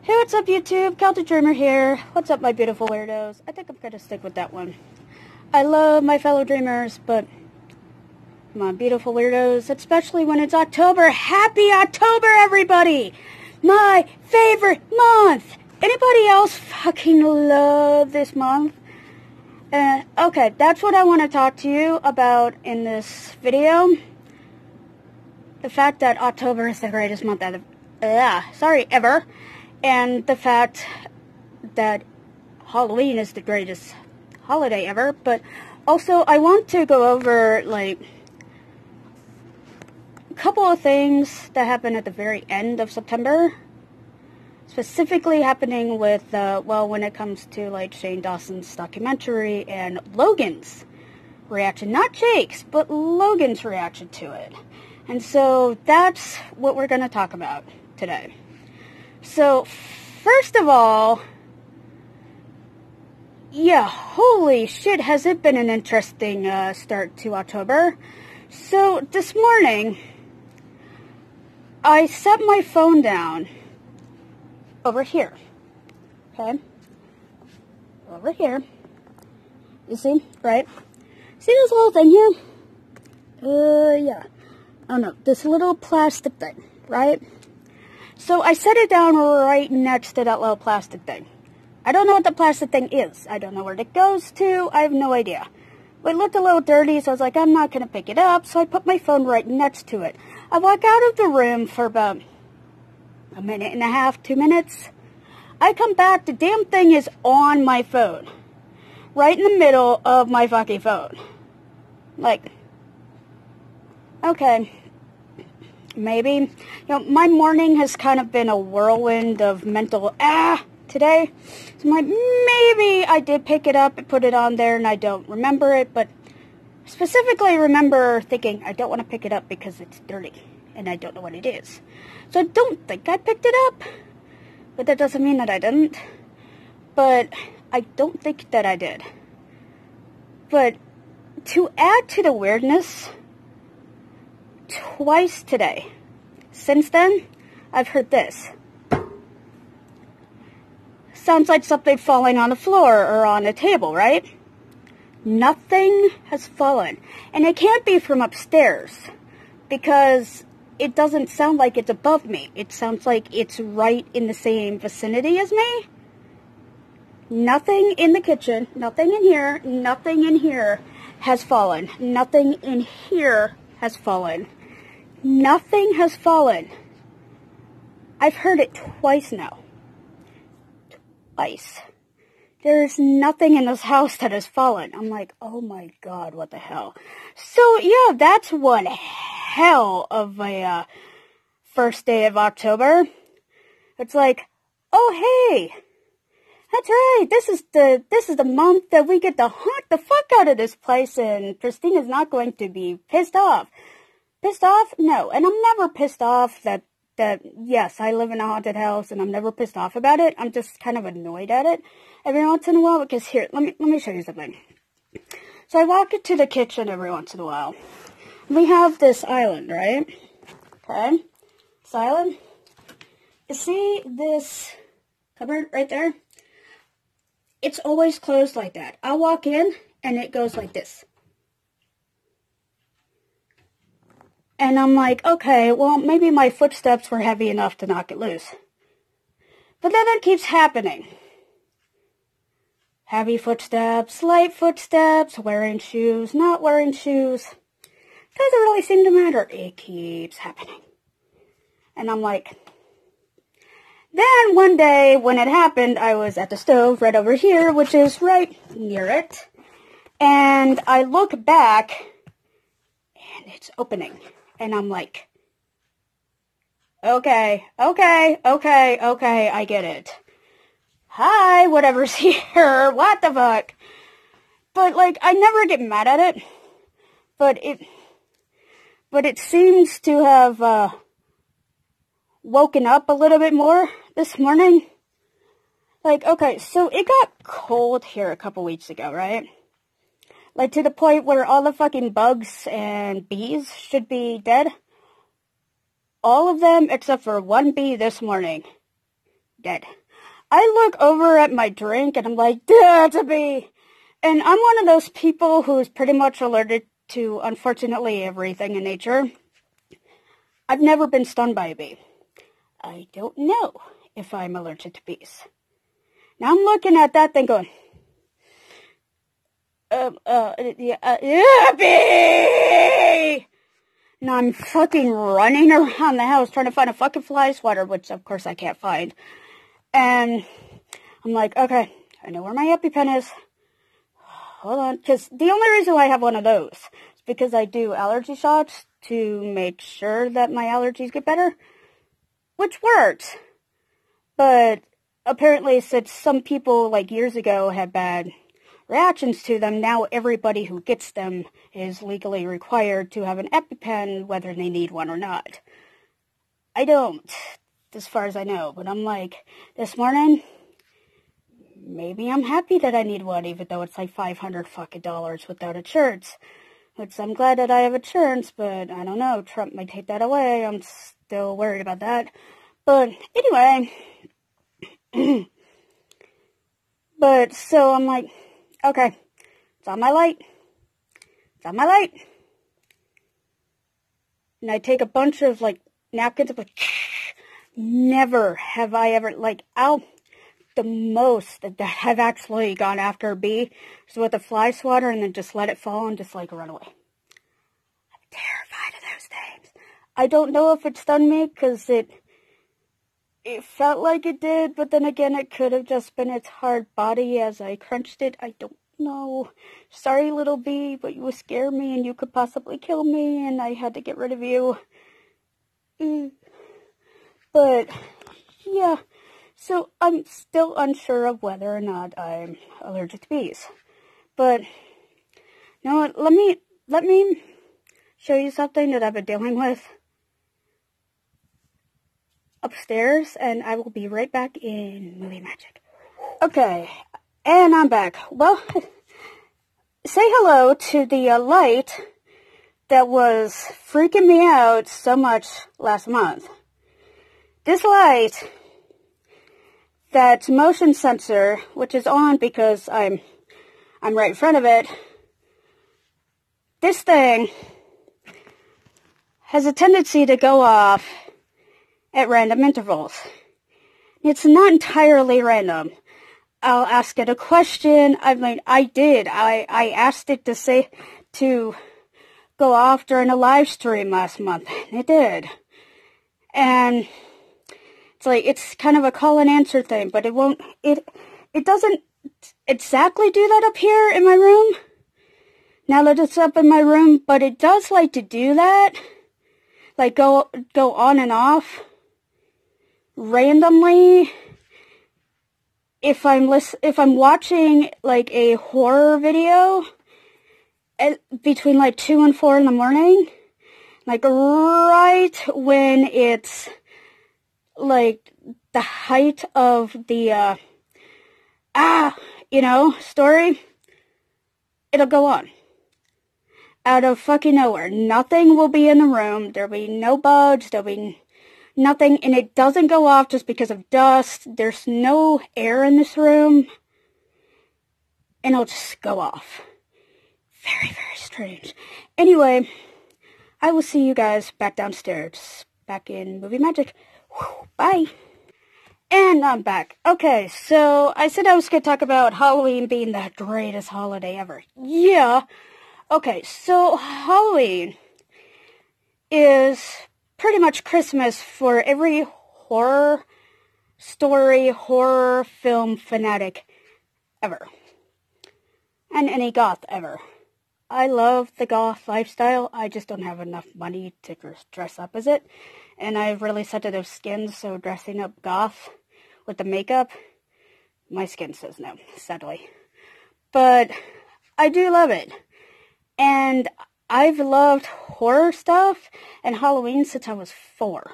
Hey, what's up, YouTube? Celtic Dreamer here. What's up, my beautiful weirdos? I think I'm gonna stick with that one. I love my fellow dreamers, but my beautiful weirdos, especially when it's October. Happy October, everybody! My favorite month! Anybody else fucking love this month? Okay, that's what I want to talk to you about in this video. The fact that October is the greatest month ever. And the fact that Halloween is the greatest holiday ever. But also, I want to go over, like, a couple of things that happened at the very end of September. Specifically happening with, when it comes to, like, Shane Dawson's documentary and Logan's reaction. Not Jake's, but Logan's reaction to it. And so, that's what we're going to talk about today. So, first of all, yeah, holy shit, has it been an interesting start to October. So, this morning, I set my phone down over here, okay? Over here. You see, right? See this little thing here? Yeah. Oh no, this little plastic thing, right? So I set it down right next to that little plastic thing. I don't know what the plastic thing is. I don't know where it goes to. I have no idea. But it looked a little dirty, so I was like, I'm not going to pick it up. So I put my phone right next to it. I walk out of the room for about a minute and a half, 2 minutes. I come back, the damn thing is on my phone. Right in the middle of my fucking phone. Like, okay. Maybe. You know, my morning has kind of been a whirlwind of mental today. So I'm like, maybe I did pick it up and put it on there and I don't remember it, but specifically remember thinking I don't want to pick it up because it's dirty and I don't know what it is. So I don't think I picked it up, but that doesn't mean that I didn't. But I don't think that I did. But to add to the weirdness, twice today, since then, I've heard this. Sounds like something falling on the floor or on a table, right? Nothing has fallen. And it can't be from upstairs, because it doesn't sound like it's above me. It sounds like it's right in the same vicinity as me. Nothing in the kitchen, nothing in here has fallen. Nothing in here has fallen. Nothing has fallen. I've heard it twice now. Twice. There's nothing in this house that has fallen. I'm like, oh my god, what the hell? So, yeah, that's one hell of a first day of October. It's like, oh hey, that's right, this is the month that we get to haunt the fuck out of this place, and Christina's not going to be pissed off. Pissed off? No. And I'm never pissed off that yes, I live in a haunted house and I'm never pissed off about it. I'm just kind of annoyed at it every once in a while, because here, let me show you something. So I walk into the kitchen every once in a while. We have this island, right? Okay. This island. You see this cupboard right there? It's always closed like that. I walk in and it goes like this. And I'm like, okay, well, maybe my footsteps were heavy enough to knock it loose. But then it keeps happening. Heavy footsteps, light footsteps, wearing shoes, not wearing shoes. Doesn't really seem to matter. It keeps happening. And I'm like, then one day when it happened, I was at the stove right over here, which is right near it. And I look back and it's opening. And I'm like, okay, I get it. Hi, whatever's here, what the fuck? But, like, I never get mad at it. But it seems to have, woken up a little bit more this morning. Like, okay, so it got cold here a couple weeks ago, right? Like, to the point where all the fucking bugs and bees should be dead. All of them, except for one bee this morning, dead. I look over at my drink and I'm like, that's a bee. And I'm one of those people who is pretty much allergic to, unfortunately, everything in nature. I've never been stung by a bee. I don't know if I'm allergic to bees. Now I'm looking at that thing going, bee! And I'm fucking running around the house trying to find a fucking fly swatter, which of course I can't find. And I'm like, okay, I know where my EpiPen is. Hold on, because the only reason why I have one of those is because I do allergy shots to make sure that my allergies get better, which works. But apparently, since some people, like years ago, had bad reactions to them, now everybody who gets them is legally required to have an EpiPen, whether they need one or not. I don't, as far as I know, but I'm like, this morning, maybe I'm happy that I need one, even though it's like $500 fucking without insurance. Which I'm glad that I have insurance, but I don't know, Trump might take that away. I'm still worried about that. But anyway, but so I'm like, okay, it's on my light. It's on my light. And I take a bunch of like napkins. I'm like, never have I ever, like, the most that I've actually gone after a bee is with a fly swatter and then just let it fall and just like run away. I'm terrified of those things. I don't know if it stung me because it felt like it did, but then again it could have just been its hard body as I crunched it. I don't know. Sorry, little bee, but you would scare me and you could possibly kill me and I had to get rid of you. But yeah. So I'm still unsure of whether or not I'm allergic to bees. But, you know what, let me show you something that I've been dealing with upstairs, and I will be right back in Movie Magic. Okay, and I'm back. Well, say hello to the light that was freaking me out so much last month. This light, that motion sensor, which is on because I'm right in front of it, this thing has a tendency to go off at random intervals. It's not entirely random. I'll ask it a question. I asked it to go off during a live stream last month, and it did. And it's like, it's kind of a call and answer thing, but it doesn't exactly do that up here in my room, now that it's up in my room, but it does like to do that, like go on and off, randomly, if I'm watching, like, a horror video, between, like, 2 and 4 in the morning, like, right when it's like the height of the story, it'll go on out of fucking nowhere. Nothing will be in the room. There'll be no bugs. There'll be nothing, and it doesn't go off just because of dust. There's no air in this room, and it'll just go off. Very, very strange. Anyway, I will see you guys back downstairs, back in Movie Magic. Bye. And I'm back. Okay, so I said I was going to talk about Halloween being the greatest holiday ever. Yeah. Okay, so Halloween is pretty much Christmas for every horror story, horror film fanatic ever. And any goth ever. I love the goth lifestyle. I just don't have enough money to dress up as it. And I have really sensitive skin, so dressing up goth with the makeup, my skin says no, sadly. But I do love it. And I've loved horror stuff and Halloween since I was 4.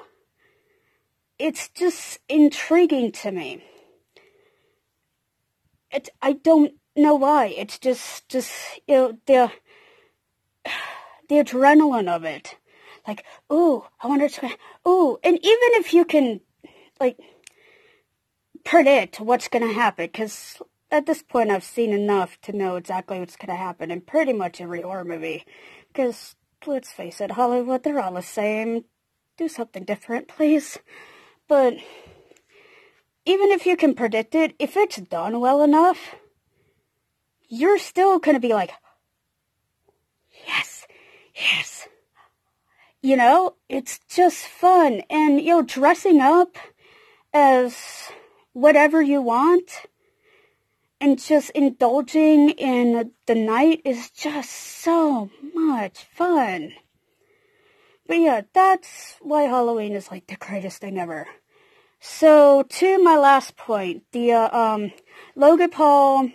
It's just intriguing to me. I don't know why. It's just the adrenaline of it. Like, ooh, I wonder, ooh, and even if you can, like, predict what's going to happen, because at this point I've seen enough to know exactly what's going to happen in pretty much every horror movie. Because, let's face it, Hollywood, they're all the same. Do something different, please. But even if you can predict it, if it's done well enough, you're still going to be like, yes, yes. You know, it's just fun. And, you know, dressing up as whatever you want and just indulging in the night is just so much fun. But yeah, that's why Halloween is like the greatest thing ever. So, to my last point, the Logan Paul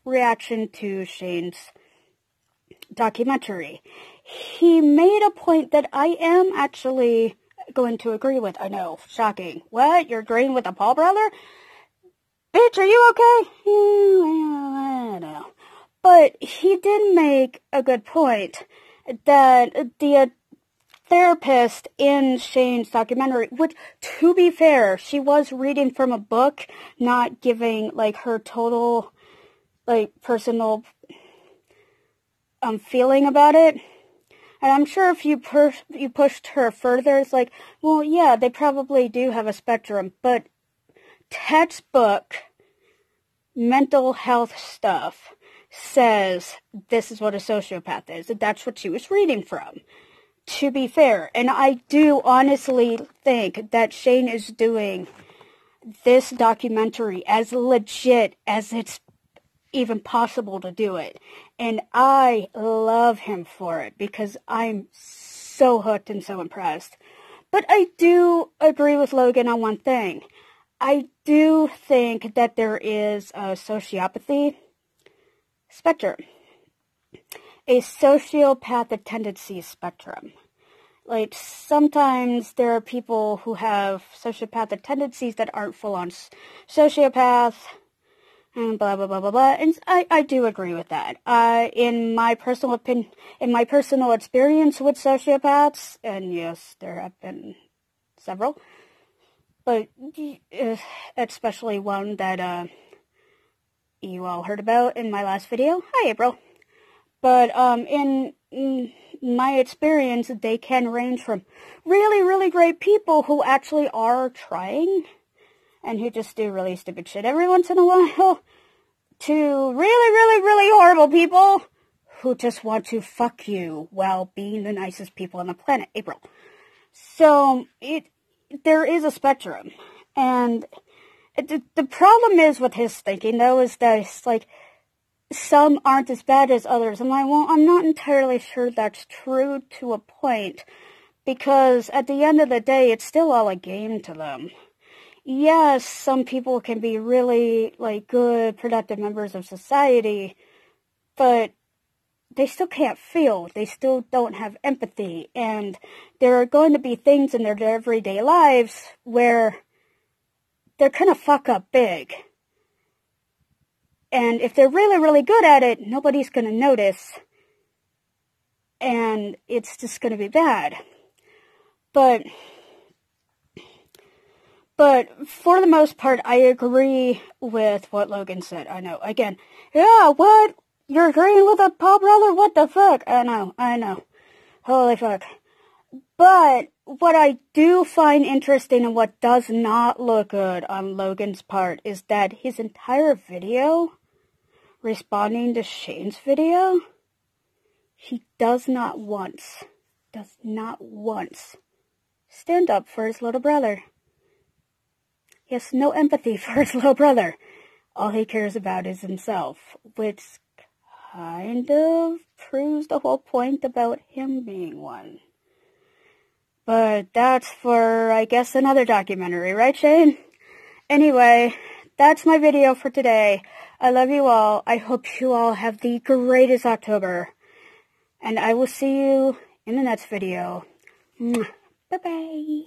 reaction to Shane's documentary. He made a point that I am actually going to agree with. I know, shocking. What? You're agreeing with the Paul brother? Bitch, are you okay? I don't know. But he did make a good point that the therapist in Shane's documentary, which, to be fair, she was reading from a book, not giving, like, her total, like, personal feeling about it. And I'm sure if you pushed her further, it's like, well, yeah, they probably do have a spectrum, but textbook mental health stuff says this is what a sociopath is. That's what she was reading from, to be fair. And I do honestly think that Shane is doing this documentary as legit as it's even possible to do it. And I love him for it because I'm so hooked and so impressed. But I do agree with Logan on one thing. I do think that there is a sociopathy spectrum. A sociopathic tendency spectrum. Like, sometimes there are people who have sociopathic tendencies that aren't full-on sociopath, and blah, blah, blah, blah, blah. And I do agree with that. In my personal opinion, in my personal experience with sociopaths, and yes, there have been several, but especially one that you all heard about in my last video. Hi, April. But in my experience, they can range from really, really great people who actually are trying and who just do really stupid shit every once in a while, to really, really, really horrible people who just want to fuck you while being the nicest people on the planet. April. So, there is a spectrum. And the problem is with his thinking, though, is that it's like, some aren't as bad as others. I'm like, well, I'm not entirely sure that's true to a point, because at the end of the day, it's still all a game to them. Yes, some people can be really, like, good, productive members of society, but they still can't feel. They still don't have empathy, and there are going to be things in their everyday lives where they're gonna fuck up big. And if they're really, really good at it, nobody's gonna notice, and it's just gonna be bad. But for the most part, I agree with what Logan said. I know. Again, yeah, what? You're agreeing with a Paul brother? What the fuck? I know. Holy fuck. But what I do find interesting and what does not look good on Logan's part is that his entire video, responding to Shane's video, he does not once stand up for his little brother. He has no empathy for his little brother. All he cares about is himself, which kind of proves the whole point about him being one. But that's for, I guess, another documentary, right, Shane? Anyway, that's my video for today. I love you all. I hope you all have the greatest October. And I will see you in the next video. Bye-bye.